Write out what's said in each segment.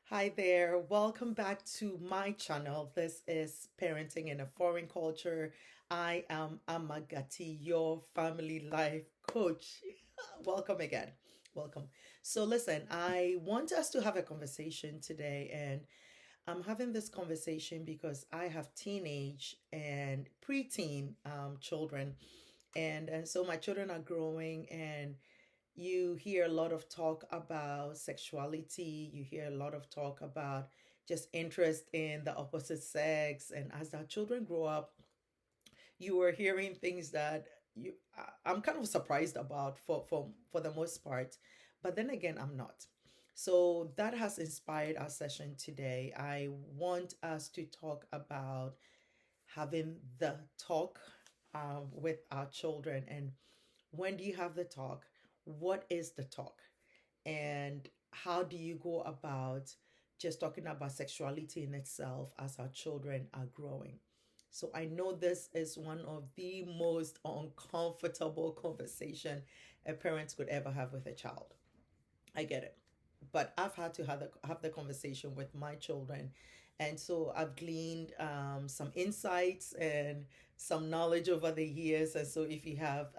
Hi there, welcome back to my channel. This is Parenting in a Foreign Culture. I am Amagati, your family life coach. Welcome again. Welcome. So, listen, I want us to have a conversation today, and I'm having this conversation because I have teenage and preteen children, and so my children are growing, and you hear a lot of talk about sexuality, you hear a lot of talk about just interest in the opposite sex. And as our children grow up, you are hearing things that I'm kind of surprised about for the most part. But then again, I'm not. So that has inspired our session today. I want us to talk about having the talk with our children. And when do you have the talk? What is the talk? And how do you go about just talking about sexuality in itself as our children are growing? So I know this is one of the most uncomfortable conversation a parent could ever have with a child. I get it. But I've had to have the conversation with my children. And so I've gleaned some insights and some knowledge over the years. And so if you have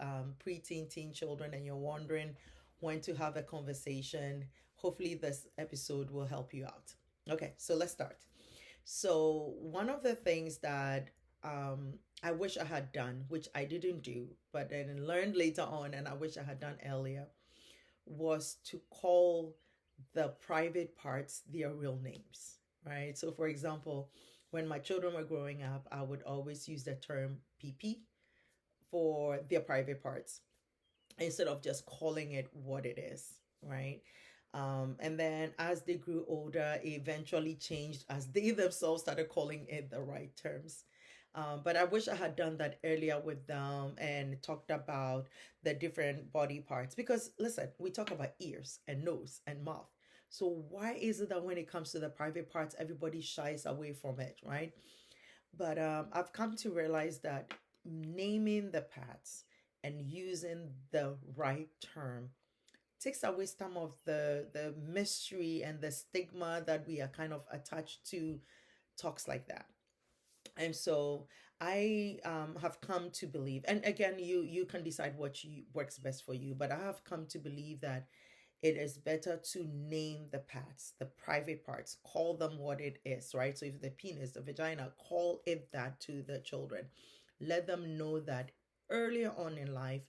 preteen, teen children and you're wondering when to have a conversation, hopefully this episode will help you out. Okay, so let's start. So, one of the things that I wish I had done, which I didn't do, but then learned later on, and I wish I had done earlier, was to call the private parts their real names, right? So, for example, when my children were growing up, I would always use the term PP for their private parts instead of just calling it what it is, right? And then as they grew older, it eventually changed as they themselves started calling it the right terms. But I wish I had done that earlier with them and talked about the different body parts. Because listen, we talk about ears and nose and mouth. So why is it that when it comes to the private parts, everybody shies away from it, right? But I've come to realize that naming the parts and using the right term takes away some of the mystery and the stigma that we are kind of attached to talks like that. And so I have come to believe, and again, you can decide what works best for you, but I have come to believe that it is better to name the parts, the private parts, call them what it is, right? So if the penis, the vagina, call it that to the children. Let them know that earlier on in life.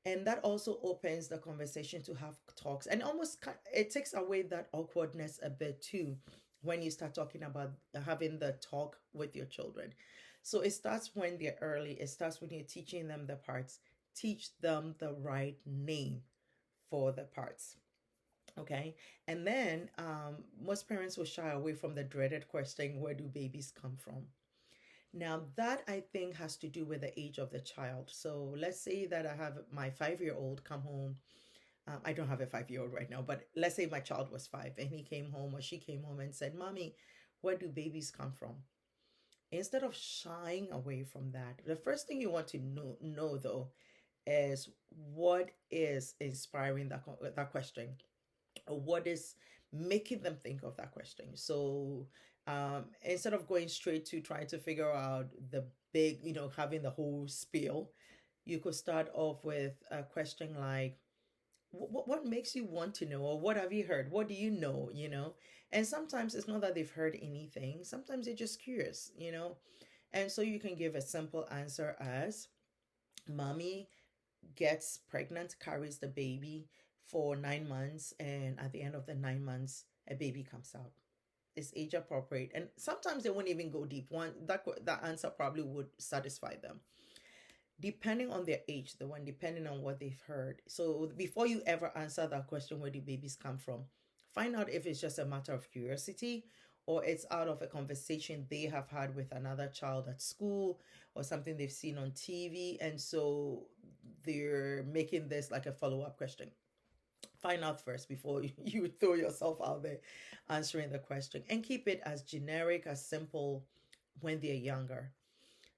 And that also opens the conversation to have talks, and almost it takes away that awkwardness a bit too when you start talking about having the talk with your children. So it starts when they're early, it starts when you're teaching them the parts. Teach them the right name for the parts. Okay. And then most parents will shy away from the dreaded question, where do babies come from? Now, that I think has to do with the age of the child. So let's say that I have my 5 year old come home. I don't have a 5 year old right now, but let's say my child was five and he came home or she came home and said, Mommy, where do babies come from? Instead of shying away from that, the first thing you want to know though, is what is inspiring that question, or what is making them think of that question. So instead of going straight to trying to figure out the big, having the whole spiel, you could start off with a question like, what makes you want to know, or what have you heard, what do you know, and sometimes it's not that they've heard anything, sometimes they're just curious. And so you can give a simple answer as, Mommy gets pregnant, carries the baby for 9 months, and at the end of the 9 months, a baby comes out. It's age appropriate, and sometimes they won't even go deep. That answer probably would satisfy them, depending on their age. The one depending on what they've heard. So before you ever answer that question, where do babies come from? Find out if it's just a matter of curiosity, or it's out of a conversation they have had with another child at school, or something they've seen on TV, and so they're making this like a follow-up question. Find out first before you throw yourself out there answering the question, and keep it as generic as simple when they're younger.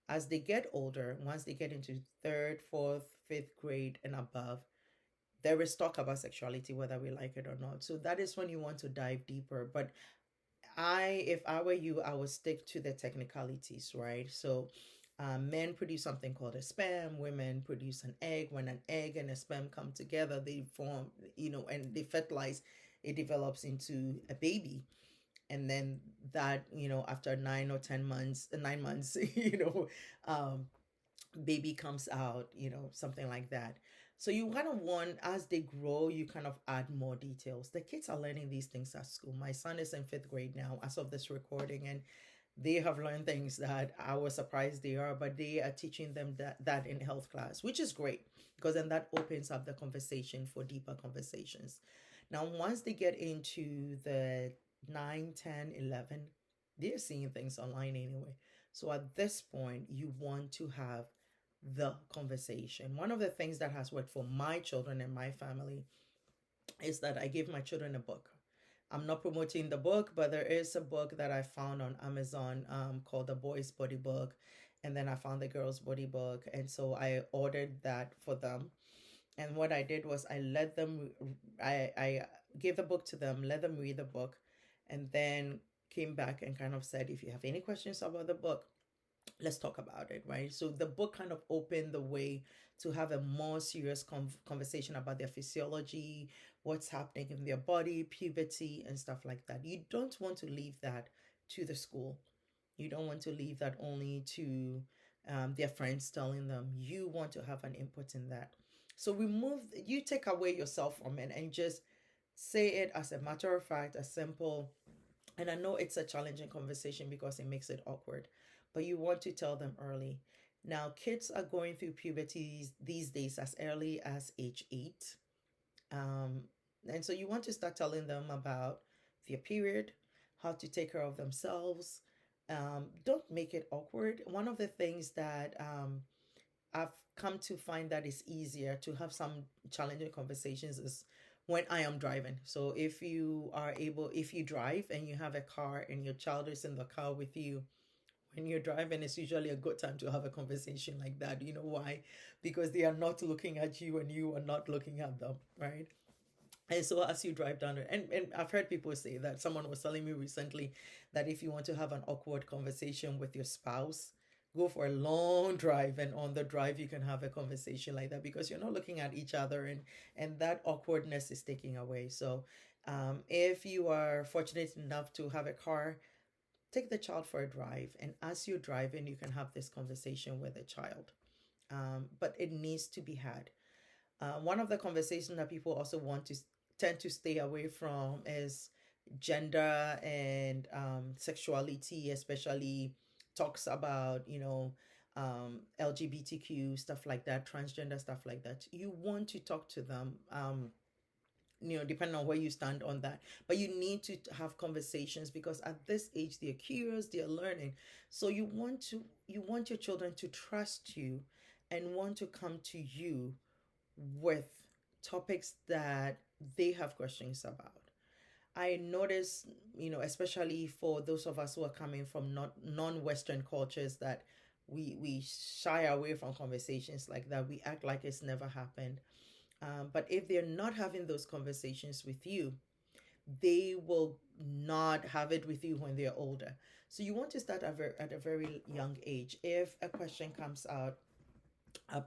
As they get older, once they get into third, fourth, fifth grade and above, there is talk about sexuality, whether we like it or not. So that is when you want to dive deeper. But if I were you, I would stick to the technicalities, right? So, men produce something called a sperm. Women produce an egg. When an egg and a sperm come together, they form, and they fertilize. It develops into a baby, and then that, after 9 or 10 months, 9 months, um, baby comes out, something like that. So you kind of want, as they grow, you kind of add more details. The kids are learning these things at school. My son is in fifth grade now, as of this recording, and they have learned things that I was surprised they are, but they are teaching them that in health class, which is great, because then that opens up the conversation for deeper conversations. Now, once they get into the 9, 10, 11, they're seeing things online anyway. So at this point, you want to have the conversation. One of the things that has worked for my children and my family is that I give my children a book. I'm not promoting the book, but there is a book that I found on Amazon, called The Boys Body Book. And then I found the Girls Body Book. And so I ordered that for them. And what I did was I gave the book to them, let them read the book, and then came back and kind of said, if you have any questions about the book, let's talk about it, right? So the book kind of opened the way to have a more serious conversation about their physiology, what's happening in their body, puberty, and stuff like that. You don't want to leave that to the school. You don't want to leave that only to their friends telling them. You want to have an input in that. So you take away yourself from it and just say it as a matter of fact, a simple, and I know it's a challenging conversation because it makes it awkward, but you want to tell them early. Now, kids are going through puberty these days as early as age 8. Um, and so you want to start telling them about their period, how to take care of themselves. Don't make it awkward. One of the things that I've come to find that is easier to have some challenging conversations is when I am driving. So if you drive and you have a car and your child is in the car with you, when you're driving, it's usually a good time to have a conversation like that. You know why? Because they are not looking at you and you are not looking at them, right? And so as you drive down, and I've heard people say that. Someone was telling me recently that if you want to have an awkward conversation with your spouse, go for a long drive, and on the drive you can have a conversation like that because you're not looking at each other, and that awkwardness is taking away. So if you are fortunate enough to have a car, take the child for a drive, and as you're driving, you can have this conversation with the child. But it needs to be had. One of the conversations that people also want to tend to stay away from is gender and sexuality, especially talks about, LGBTQ, stuff like that, transgender stuff like that. You want to talk to them, depending on where you stand on that. But you need to have conversations because at this age, they're curious, they're learning. So you want your children to trust you and want to come to you with topics that they have questions about. I notice, especially for those of us who are coming from not non-Western cultures, that we shy away from conversations like that. We act like it's never happened. But if they're not having those conversations with you, they will not have it with you when they're older. So you want to start at a very young age. If a question comes out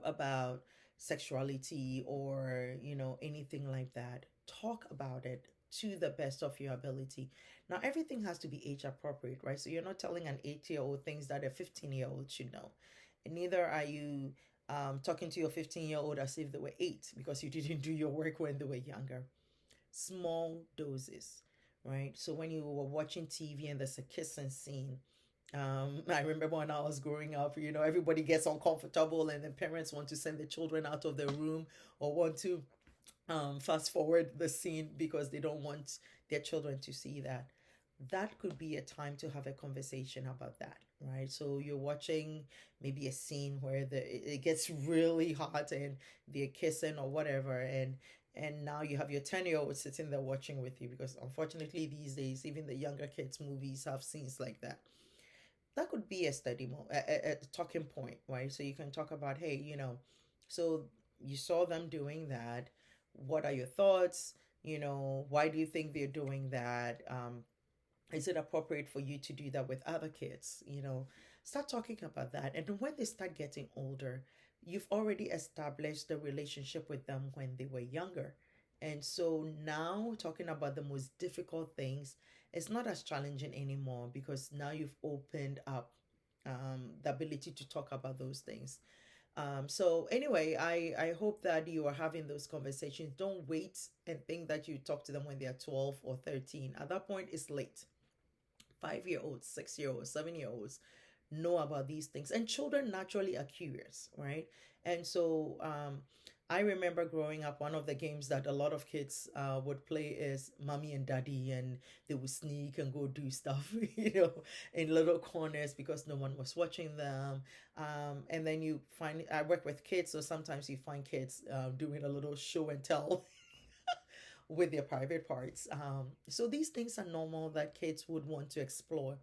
about sexuality or anything like that, talk about it to the best of your ability. Now everything has to be age appropriate, right? So you're not telling an 8-year-old things that a 15-year-old should know, and neither are you talking to your 15-year-old as if they were 8 because you didn't do your work when they were younger. Small doses, right? So when you were watching TV and there's a kissing scene, I remember when I was growing up, everybody gets uncomfortable and the parents want to send the children out of the room or want to fast forward the scene because they don't want their children to see that. That could be a time to have a conversation about that, right? So you're watching maybe a scene where it gets really hot and they're kissing or whatever, and now you have your 10-year-old sitting there watching with you because unfortunately these days even the younger kids movies have scenes like that. That could be a a talking point, right? So you can talk about, hey, so you saw them doing that. What are your thoughts? Why do you think they're doing that? Is it appropriate for you to do that with other kids? Start talking about that. And when they start getting older, you've already established the relationship with them when they were younger. And so now talking about the most difficult things is not as challenging anymore, because now you've opened up the ability to talk about those things. So anyway, I hope that you are having those conversations. Don't wait and think that you talk to them when they are 12 or 13. At that point, it's late. 5 year olds, 6 year olds, 7 year olds know about these things. And children naturally are curious, right? And so I remember growing up, one of the games that a lot of kids would play is mommy and daddy, and they would sneak and go do stuff, in little corners because no one was watching them. And then you find, I work with kids, so sometimes you find kids doing a little show and tell with their private parts. So these things are normal that kids would want to explore.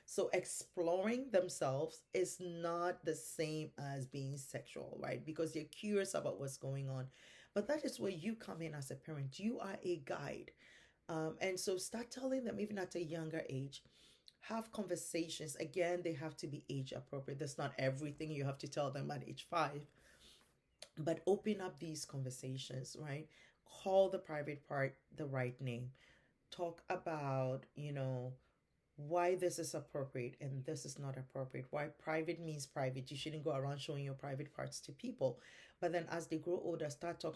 So exploring themselves is not the same as being sexual, right? Because you're curious about what's going on. But that is where you come in as a parent. You are a guide. And so start telling them even at a younger age. Have conversations. Again, they have to be age appropriate. That's not everything you have to tell them at age 5, but open up these conversations, right? Call the private part the right name. Talk about, why this is appropriate and this is not appropriate. Why private means private. You shouldn't go around showing your private parts to people. But then as they grow older,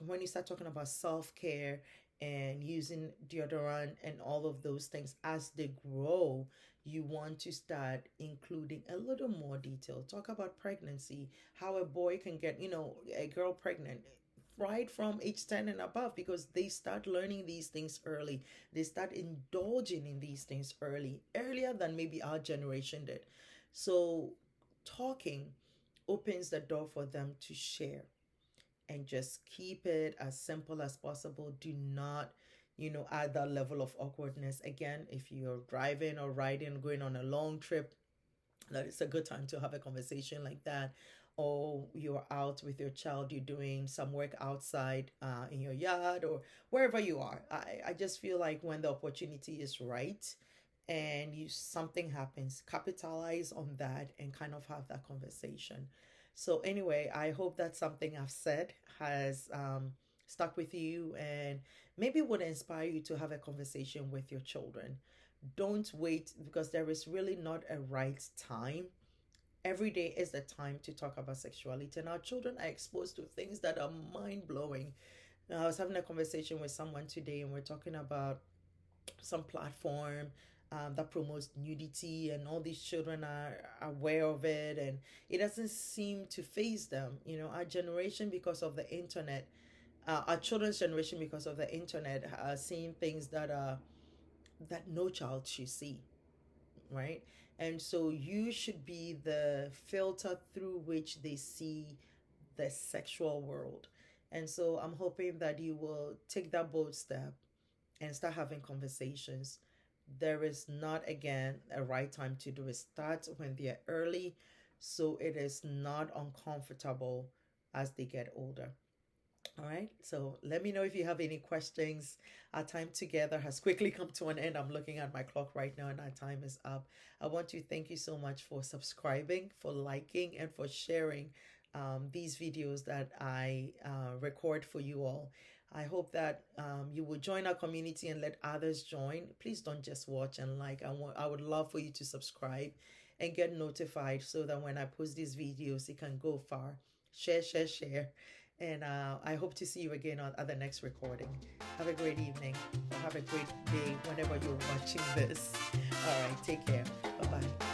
when you start talking about self-care and using deodorant and all of those things, as they grow, you want to start including a little more detail. Talk about pregnancy, how a boy can get, a girl pregnant right from age 10 and above, because they start learning these things early. They start indulging in these things earlier than maybe our generation did. So talking opens the door for them to share, and just keep it as simple as possible. Do not, add that level of awkwardness. Again, if you're driving or riding, going on a long trip, that it's a good time to have a conversation like that. Or you're out with your child, you're doing some work outside in your yard or wherever you are. I just feel like when the opportunity is right and something happens, capitalize on that and kind of have that conversation. So anyway, I hope that something I've said has stuck with you and maybe would inspire you to have a conversation with your children. Don't wait, because there is really not a right time. Every day is the time to talk about sexuality, and our children are exposed to things that are mind blowing. I was having a conversation with someone today, and we're talking about some platform that promotes nudity, and all these children are aware of it, and it doesn't seem to faze them. Our generation, because of the internet, our children's generation, because of the internet, are seeing things that no child should see, right? And so you should be the filter through which they see the sexual world. And so I'm hoping that you will take that bold step and start having conversations. There is not, again, a right time to do it. Start when they're early, so it is not uncomfortable as they get older. All right. So let me know if you have any questions. Our time together has quickly come to an end. I'm looking at my clock right now and our time is up. I want to thank you so much for subscribing, for liking, and for sharing these videos that I record for you all. I hope that you will join our community and let others join. Please don't just watch and like. I would love for you to subscribe and get notified so that when I post these videos, it can go far. Share, share, share. And I hope to see you again at the next recording. Have a great evening, or have a great day whenever you're watching this. All right, take care. Bye bye.